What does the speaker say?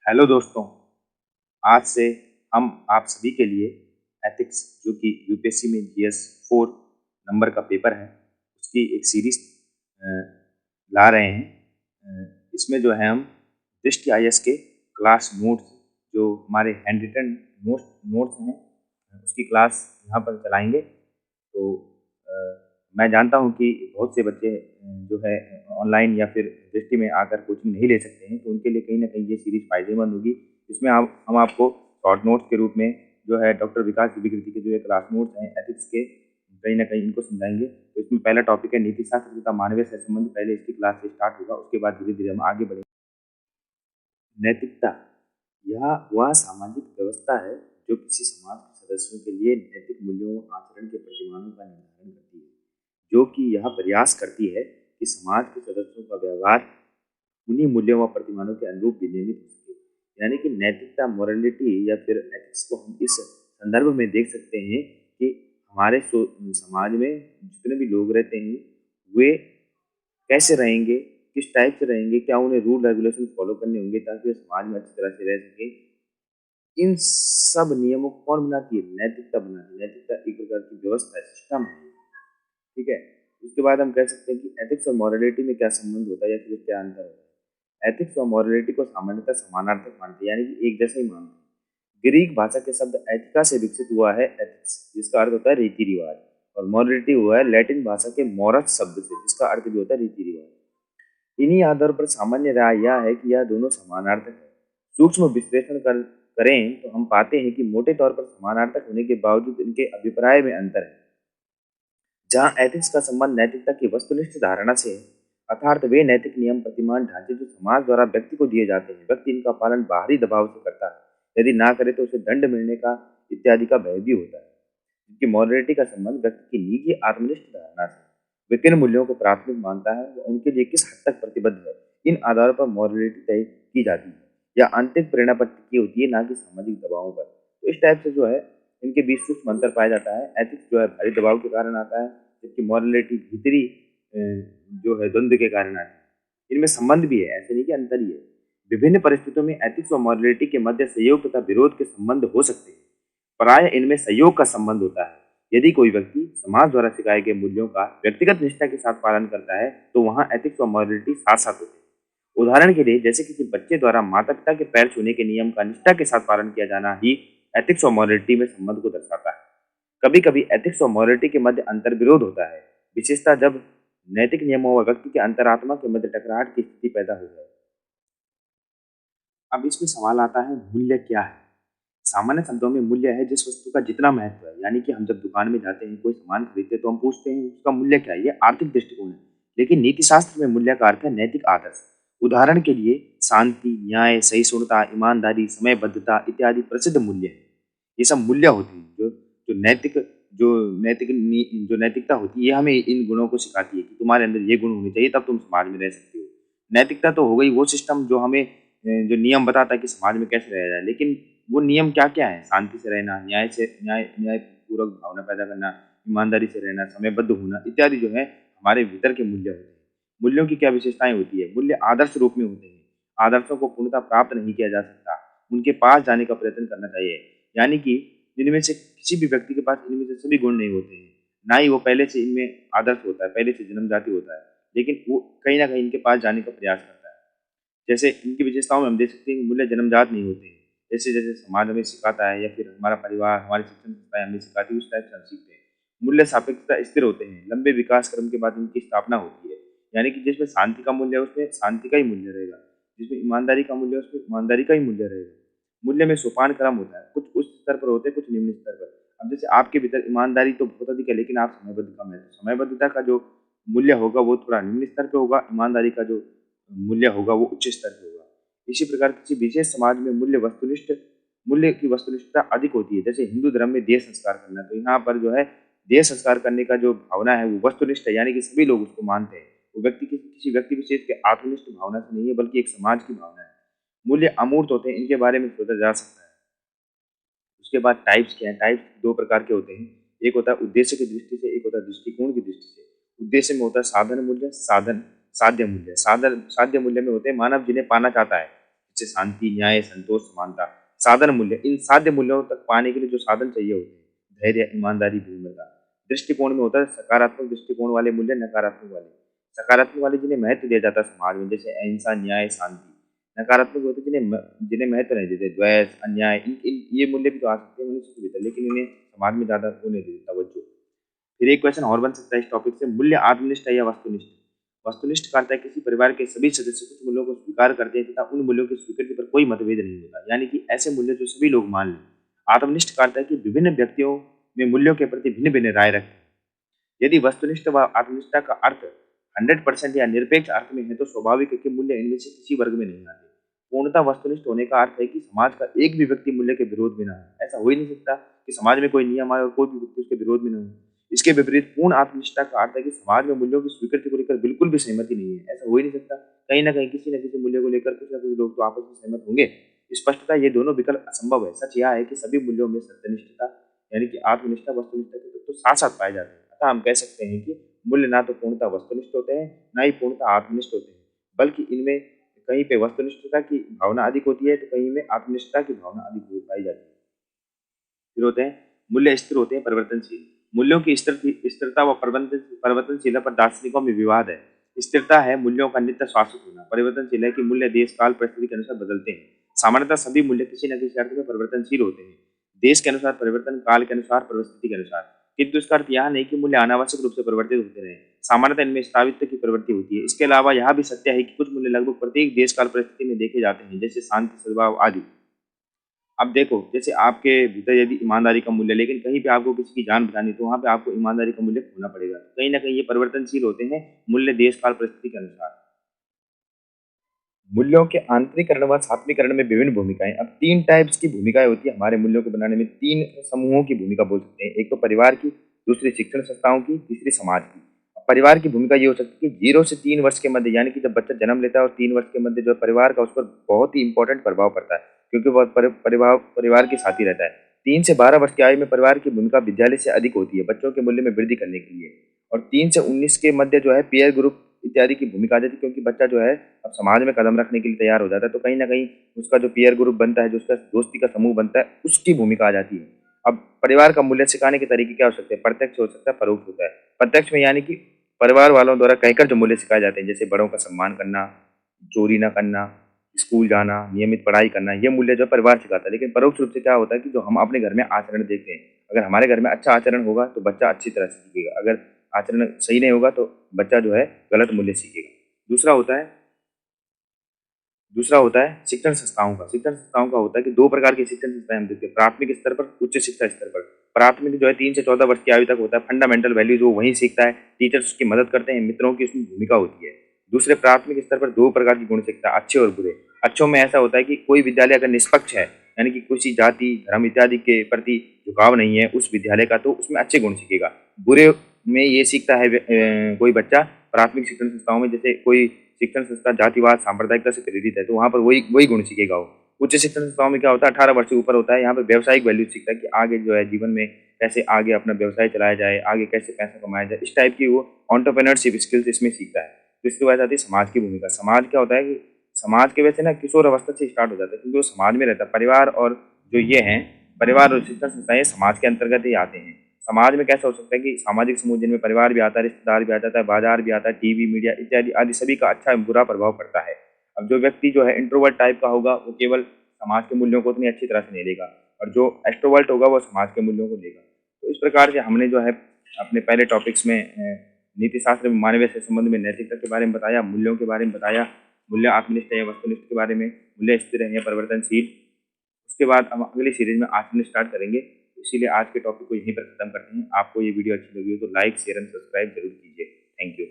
Hello दोस्तों। आज से हम आप सभी के लिए एथिक्स जो कि यूपीएससी में जीएस 4 नंबर का पेपर है उसकी एक सीरीज ला रहे हैं। इसमें जो है हम दृष्टि आईएएस के क्लास नोट्स जो हमारे हैंड रिटन नोट्स हैं उसकी क्लास यहाँ पर चलाएंगे। तो अ, मैं जानता हूँ कि बहुत से बच्चे जो है ऑनलाइन या फिर दृष्टि में आकर कोचिंग नहीं ले सकते हैं, तो उनके लिए कहीं ना कहीं ये सीरीज फायदेमंद होगी। इसमें हम आपको शॉर्ट नोट्स के रूप में जो है डॉक्टर विकास विकृति के जो ये क्लास नोट्स हैं एथिक्स के, कहीं ना कहीं इनको समझाएंगे। तो इसमें पहला टॉपिक है नीति शास्त्र तथा मानवीय सह संबंध। पहले इसकी क्लास से स्टार्ट होगा, उसके बाद धीरे धीरे हम आगे बढ़ेंगे। नैतिकता यह वह सामाजिक व्यवस्था है जो किसी समाज के सदस्यों के लिए नैतिक मूल्यों और आचरण के प्रतिमानों का निर्धारण करती है, जो कि यह प्रयास करती है कि समाज के सदस्यों का व्यवहार उन्हीं मूल्यों व प्रतिमानों के अनुरूप विनियमित हो सके। यानी कि नैतिकता, मोरलिटी या फिर एथिक्स को हम इस संदर्भ में देख सकते हैं कि हमारे समाज में जितने भी लोग रहते हैं वे कैसे रहेंगे, किस टाइप से रहेंगे, क्या उन्हें रूल रेगुलेशन फॉलो करने होंगे ताकि वे समाज में अच्छी तरह से रह सके। इन सब नियमों को कौन बनाती है? नैतिकता बनाती है। नैतिकता एक प्रकार की व्यवस्था है, सिस्टम है। ठीक है। उसके बाद हम कह सकते हैं कि एथिक्स और मॉरलिटी में क्या संबंध होता है या फिर क्या अंतर होता है। एथिक्स और मॉरलिटी को सामान्यतः समानार्थक मानते हैं, यानी कि एक जैसा ही मानते हैं। ग्रीक भाषा के शब्द एथिका से विकसित हुआ है एथिक्स, जिसका अर्थ होता है रीति रिवाज, और मॉरलिटी हुआ है लैटिन भाषा के मॉरस शब्द से, जिसका अर्थ भी होता है रीति रिवाज। इन्हीं आधार पर सामान्य राय यह है कि यह दोनों समानार्थक है। सूक्ष्म विश्लेषण करें तो हम पाते हैं कि मोटे तौर पर समानार्थक होने के बावजूद इनके अभिप्राय में अंतर है। जहाँ एथिक्स का संबंध नैतिकता की वस्तुनिष्ठ धारणा से है, अर्थात वे नैतिक नियम, प्रतिमान, ढांचे जो समाज द्वारा व्यक्ति को दिए जाते हैं, व्यक्ति इनका पालन बाहरी दबाव से करता है, यदि ना करे तो उसे दंड मिलने का इत्यादि का भय भी होता है। जबकि मॉरलिटी का संबंध व्यक्ति की निजी आत्मनिष्ठ धारणा से, वे किन मूल्यों को प्राथमिक मानता है, वह उनके लिए किस हद तक प्रतिबद्ध है, इन आधारों पर मॉरलिटी तय की जाती है या आंतरिक प्रेरणा पर टिकी होती है, ना कि सामाजिक दबावों पर। तो इस टाइप से जो है इनके बीच सूक्ष्म अंतर पाया जाता है। एथिक्स जो है भारी दबाव के कारण आता है, जबकि मॉरलिटी भीतरी जो है द्वंद्व के कारण आती है। इनमें संबंध भी है, ऐसे नहीं कि अंतर ही है। विभिन्न परिस्थितियों में एथिक्स और मॉरलिटी के मध्य सहयोग तथा विरोध के संबंध हो सकते हैं। प्राय इनमें सहयोग का संबंध होता है। यदि कोई व्यक्ति समाज द्वारा सिखाए गए मूल्यों का व्यक्तिगत निष्ठा के साथ पालन करता है तो वहां एथिक्स और मॉरलिटी साथ साथ होते हैं। उदाहरण के लिए, जैसे किसी बच्चे द्वारा माता पिता के पैर छूने के नियम का निष्ठा के साथ पालन किया जाना ही एथिक्स और मॉरलिटी में संबंध को दर्शाता है। कभी कभी एथिक्स और मॉरलिटी के मध्य अंतर विरोध होता है, विशेषतः जब नैतिक नियमों व व्यक्ति के अंतरात्मा के मध्य टकराहट की स्थिति पैदा हो जाए। अब इसमें सवाल आता है, मूल्य क्या है? सामान्य शब्दों में मूल्य है जिस वस्तु का जितना महत्व है। यानी कि हम जब दुकान में जाते हैं, कोई सामान खरीदते हैं तो हम पूछते हैं उसका मूल्य क्या है, ये आर्थिक दृष्टिकोण है। लेकिन नीति शास्त्र में मूल्य का अर्थ है नैतिक आदर्श। उदाहरण के लिए शांति, न्याय, सहिष्णुता, ईमानदारी, समयबद्धता इत्यादि प्रसिद्ध मूल्य है। ये सब मूल्य होते हैं जो जो नैतिक जो जो नैतिकता होती है, ये हमें इन गुणों को सिखाती है कि तुम्हारे अंदर ये गुण होने चाहिए, तब तुम समाज में रह सकते हो। नैतिकता तो हो गई वो सिस्टम जो हमें जो नियम बताता है कि समाज में कैसे रहा जाए। लेकिन वो नियम क्या क्या है? शांति से रहना, न्याय पूर्वक भावना पैदा करना, ईमानदारी से रहना, समयबद्ध होना इत्यादि जो है हमारे भीतर के मूल्य होते हैं। मूल्यों की क्या विशेषताएं होती है? मूल्य आदर्श रूप में होते हैं। आदर्शों को पूर्णतः प्राप्त नहीं किया जा सकता, उनके पास जाने का प्रयत्न करना चाहिए। यानी कि जिनमें से किसी भी व्यक्ति के पास इनमें से सभी गुण नहीं होते हैं, ना ही वो पहले से इनमें आदर्श होता है, पहले से जन्म जाति होता है, लेकिन वो कहीं ना कहीं इनके पास जाने का प्रयास करता है। जैसे इनकी विशेषताओं में हम देख सकते हैं कि मूल्य जन्मजात नहीं होते हैं। जैसे जैसे समाज हमें सिखाता है या फिर हमारा परिवार, हमारी शिक्षण संस्थाएं हमें सिखाती है, उस टाइप से हम सीखते हैं। मूल्य सापेक्षता स्थिर होते हैं, लंबे विकास क्रम के बाद इनकी स्थापना होती है। यानी कि जिसमें शांति का मूल्य है उसमें शांति का ही मूल्य रहेगा, जिसमें ईमानदारी का मूल्य है उसमें ईमानदारी का ही मूल्य रहेगा। मूल्य में सोपान क्रम होता है, कुछ उच्च स्तर पर होते हैं, कुछ निम्न स्तर पर। अब जैसे आपके भीतर ईमानदारी तो बहुत अधिक है, लेकिन आप समयबद्ध कम है, तो समयबद्धता का जो मूल्य होगा वो थोड़ा निम्न स्तर पे होगा, ईमानदारी का जो मूल्य होगा वो उच्च स्तर पे होगा। इसी प्रकार किसी विशेष समाज में मूल्य की वस्तुनिष्ठता अधिक होती है। जैसे हिंदू धर्म में देह संस्कार करना, तो यहाँ पर जो है देह संस्कार करने का जो भावना है वो वस्तुनिष्ठ है, यानी कि सभी लोग उसको मानते हैं। वो व्यक्ति किसी व्यक्ति विशेष के आत्मनिष्ठ भावना से नहीं है, बल्कि एक समाज की भावना है। मूल्य अमूर्त होते हैं, इनके बारे में सोचा जा सकता है। उसके बाद टाइप्स क्या है? टाइप्स दो प्रकार के होते हैं, एक होता है उद्देश्य की दृष्टि से, एक होता है दृष्टिकोण की दृष्टि से। उद्देश्य में होता है साधन मूल्य, साध्य मूल्य। साधन साध्य मूल्य में होते हैं मानव जिन्हें पाना चाहता है, जैसे शांति, न्याय, संतोष, समानता। साधन मूल्य, इन साध्य मूल्यों तक पाने के लिए जो साधन चाहिए होते हैं, धैर्य, ईमानदारी, विनम्रता। दृष्टिकोण में होता है सकारात्मक दृष्टिकोण वाले मूल्य, नकारात्मक वाले। सकारात्मक वाले जिन्हें महत्व दिया जाता है समाज में, जैसे अहिंसा, न्याय, शांति। नकारात्मक होते हैं जिन्हें महत्व नहीं देते, द्वेष, अन्याय। ये मूल्य भी तो आ सकते हैं मनुष्य के भीतर, लेकिन इन्हें समाज में ज्यादा वो नहीं देता तवज्जो। फिर एक क्वेश्चन और बन सकता है इस टॉपिक से, मूल्य आत्मनिष्ठ है या वस्तुनिष्ठ? वस्तुनिष्ठ का अर्थ है किसी परिवार के सभी सदस्य कुछ मूल्यों को स्वीकार करते हैं तथा उन मूल्यों की स्वीकृति पर कोई मतभेद नहीं होता, यानी कि ऐसे मूल्य जो सभी लोग मान लें। आत्मनिष्ठ का अर्थ है कि विभिन्न व्यक्तियों में मूल्यों के प्रति भिन्न भिन्न राय रखते हैं। यदि वस्तुनिष्ठ व आत्मनिष्ठता का अर्थ 100% या निरपेक्ष अर्थ में है तो स्वाभाविक है कि मूल्य इनमें से किसी वर्ग में नहीं आते। पूर्णतः वस्तुनिष्ठ होने का अर्थ है कि समाज का एक भी व्यक्ति मूल्य के विरोध में ना हो। ऐसा हो ही नहीं सकता कि समाज में कोई नियम आए और कोई भी व्यक्ति उसके विरोध में ना हो। इसके विपरीत पूर्ण आत्मनिष्ठता का अर्थ है कि समाज में मूल्यों की स्वीकृति को लेकर बिल्कुल भी सहमति नहीं है। ऐसा हो ही नहीं सकता। कहीं ना कहीं किसी न किसी मूल्य को लेकर कुछ ना कुछ लोग तो आपस में सहमत होंगे। स्पष्टता ये दोनों विकल्प असंभव है। सच यह है कि सभी मूल्यों में सत्यनिष्ठता यानी कि आत्मनिष्ठा, वस्तुनिष्ठता के तत्व साथ साथ पाए जाते हैं। अतः हम कह सकते हैं कि मूल्य ना तो पूर्णतः वस्तुनिष्ठ होते हैं, ना ही पूर्णतः आत्मनिष्ठ होते हैं, बल्कि इनमें कहीं पे वस्तुनिष्ठता की भावना अधिक होती है तो कहीं में आत्मनिष्ठता की भावना अधिक पाई जाती है। फिर होते हैं मूल्य स्थिर होते हैं, परिवर्तनशील। मूल्यों की स्थिरता व परिवर्तनशीलता पर दार्शनिकों में विवाद है। स्थिरता है मूल्यों का नित्य शाश्वत होना, परिवर्तनशील है कि मूल्य देश काल परिस्थिति के अनुसार बदलते हैं। सामान्यतः सभी मूल्य किसी न किसी अर्थ में परिवर्तनशील होते हैं, देश के अनुसार परिवर्तन, काल के अनुसार, परिस्थिति के अनुसार। किंतु इसका अर्थ यह नहीं कि मूल्य अनावश्यक रूप से परिवर्तित होते रहे। सामान्यतः इनमें स्थायित्व की प्रवृत्ति होती है। इसके अलावा यह भी सत्य है कि कुछ मूल्य लगभग प्रत्येक देश काल परिस्थिति में देखे जाते हैं, जैसे शांति, सद्भाव आदि। अब देखो, जैसे आपके भीतर यदि ईमानदारी का मूल्य, लेकिन कहीं पे आपको किसी की जान बचानी तो वहां पे आपको ईमानदारी का मूल्य खोना पड़ेगा। कहीं ना कहीं ये परिवर्तनशील होते हैं मूल्य, देश काल परिस्थिति के अनुसार। मूल्यों के आंतरिकरण व सात्विकरण में विभिन्न भूमिकाएं। अब 3 टाइप्स की भूमिकाएं होती है हमारे मूल्यों को बनाने में। 3 समूहों की भूमिका बोल सकते हैं। एक तो परिवार की, दूसरी शिक्षण संस्थाओं की, तीसरी समाज की। अब परिवार की भूमिका ये हो सकती है कि 0 से 3 वर्ष के मध्य, यानी कि जब बच्चा जन्म लेता है और 3 वर्ष के मध्य जो परिवार का उस पर बहुत ही इंपॉर्टेंट प्रभाव पड़ता है, क्योंकि वह परिवार के साथ ही रहता है। 3 से 12 वर्ष की आयु में परिवार की भूमिका विद्यालय से अधिक होती है बच्चों के मूल्य में वृद्धि करने के लिए। और 3 से 19 के मध्य जो है पीयर ग्रुप इत्यादि की भूमिका आ जाती है, क्योंकि बच्चा जो है अब समाज में कदम रखने के लिए तैयार हो जाता है, तो कहीं ना कहीं उसका जो पीयर ग्रुप बनता है, जो उसका दोस्ती का समूह बनता है, उसकी भूमिका आ जाती है। अब परिवार का मूल्य सिखाने के तरीके क्या हो सकते हैं? प्रत्यक्ष हो सकता है, परोक्ष होता है। प्रत्यक्ष में यानी कि परिवार वालों द्वारा कहकर जो मूल्य सिखाए जाते हैं, जैसे बड़ों का सम्मान करना, चोरी ना करना, स्कूल जाना, नियमित पढ़ाई करना, ये मूल्य जो परिवार सिखाता है। लेकिन परोक्ष रूप से क्या होता है कि जो हम अपने घर में आचरण देखते हैं, अगर हमारे घर में अच्छा आचरण होगा तो बच्चा अच्छी तरह से सीखेगा, अगर आचरण सही नहीं होगा तो बच्चा जो है गलत मूल्य सीखेगा। दूसरा होता है दूसरा होता है शिक्षण संस्थाओं का। शिक्षण संस्थाओं का होता है कि 2 प्रकार की शिक्षण संस्थाएं हम देखते हैं, प्राथमिक स्तर पर, उच्च शिक्षा स्तर पर। प्राथमिक जो है 3 से 14 वर्ष की आयु तक होता है, फंडामेंटल वैल्यूज वो वहीं सीखता है, टीचर्स उसकी मदद करते हैं, मित्रों की उसमें भूमिका होती है। दूसरे प्राथमिक स्तर पर 2 प्रकार की गुण शिक्षा, अच्छे और बुरे। अच्छों में ऐसा होता है कि कोई विद्यालय अगर निष्पक्ष है, यानी कि किसी जाति, धर्म इत्यादि के प्रति झुकाव नहीं है उस विद्यालय का, तो उसमें अच्छे गुण सीखेगा। बुरे में ये सीखता है कोई बच्चा प्राथमिक शिक्षण संस्थाओं में, जैसे कोई शिक्षण संस्था जातिवाद, सांप्रदायिकता से प्रेरित है, तो वहाँ पर वही वही गुण सीखेगा वो। उच्च शिक्षण संस्थाओं में क्या होता है, 18 वर्ष से ऊपर होता है, यहाँ पर व्यवसायिक वैल्यू सीखता है कि आगे जो है जीवन में कैसे आगे अपना व्यवसाय चलाया जाए, आगे कैसे पैसा कमाया जाए, इस टाइप की वो एंटरप्रेन्योरशिप स्किल्स इसमें सीखता है। तो इसके बाद आती है समाज की भूमिका। समाज क्या होता है कि समाज के वैसे ना किशोर अवस्था से स्टार्ट हो जाता है, क्योंकि वो समाज में रहता है। परिवार और जो ये हैं, परिवार और शिक्षण संस्थाएं समाज के अंतर्गत ही आते हैं। समाज में कैसा हो सकता है कि सामाजिक समूह जिनमें परिवार भी आता है, रिश्तेदार भी आ जाता है, बाजार भी आता है, टीवी, मीडिया इत्यादि आदि सभी का अच्छा बुरा प्रभाव पड़ता है। अब जो व्यक्ति जो है इंट्रोवर्ट टाइप का होगा वो केवल समाज के मूल्यों को उतनी अच्छी तरह से नहीं लेगा, और जो एक्सट्रोवर्ट होगा वो समाज के मूल्यों को लेगा। तो इस प्रकार से हमने जो है अपने पहले टॉपिक्स में नीति शास्त्र में मानवीय से संबंध में नैतिकता के बारे में बताया, मूल्यों के बारे में बताया, मूल्य आत्मनिष्ठ है या वस्तुनिष्ठ के बारे में, मूल्य स्थिर है या परिवर्तनशील। उसके बाद हम अगली सीरीज में आचरण स्टार्ट करेंगे। इसीलिए आज के टॉपिक को यहीं पर खत्म करते हैं। आपको ये वीडियो अच्छी लगी हो तो लाइक, शेयर एंड सब्सक्राइब जरूर कीजिए। Thank you.